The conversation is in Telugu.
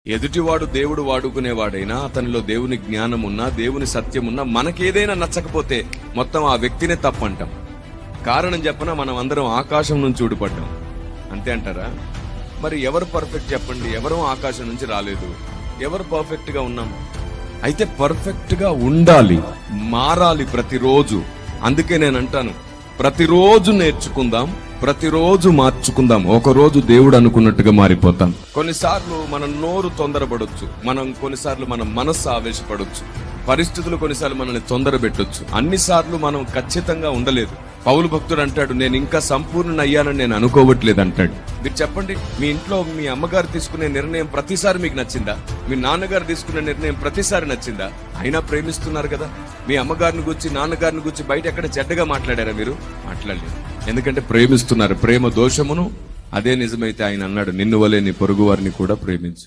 ఎదుటివాడు దేవుడు వాడుకునేవాడైనా, అతనిలో దేవుని జ్ఞానం ఉన్నా, దేవుని సత్యం ఉన్నా, మనకేదైనా నచ్చకపోతే మొత్తం ఆ వ్యక్తినే తప్పంటాం. కారణం చెప్పనా, మనం అందరం ఆకాశం నుంచి ఊడిపడ్డాం. అంతే అంటారా? మరి ఎవరు పర్ఫెక్ట్ చెప్పండి? ఎవరు ఆకాశం నుంచి రాలేదు. ఎవరు పర్ఫెక్ట్ గా ఉన్నాం? అయితే పర్ఫెక్ట్ గా ఉండాలి, మారాలి ప్రతిరోజు. అందుకే నేను అంటాను, ప్రతిరోజు నేర్చుకుందాం, ప్రతిరోజు మార్చుకుందాం. ఒకరోజు దేవుడు అనుకున్నట్టుగా మారిపోతాం. కొన్నిసార్లు మన నోరు తొందరపడొచ్చు, కొన్నిసార్లు మన మనస్సు ఆవేశపడొచ్చు, పరిస్థితులు కొన్నిసార్లు మనల్ని తొందర పెట్టొచ్చు. అన్నిసార్లు మనం ఖచ్చితంగా ఉండలేదు. పౌలు భక్తుడు అంటాడు, నేను ఇంకా సంపూర్ణ అయ్యానని నేను అనుకోవట్లేదు అంటాడు. మీరు చెప్పండి, మీ ఇంట్లో మీ అమ్మగారు తీసుకునే నిర్ణయం ప్రతిసారి మీకు నచ్చిందా? మీ నాన్నగారు తీసుకునే నిర్ణయం ప్రతిసారి నచ్చిందా? అయినా ప్రేమిస్తున్నారు కదా. మీ అమ్మగారిని గురించి, నాన్నగారిని గురించి బయట ఎక్కడ చెడ్డగా మాట్లాడారా? మీరు మాట్లాడలేదు, ఎందుకంటే ప్రేమిస్తున్నారు. ప్రేమ దోషమును, అదే నిజమైతే ఆయన అన్నాడు, నిన్ను వలే నీ పొరుగు వారిని కూడా ప్రేమించు.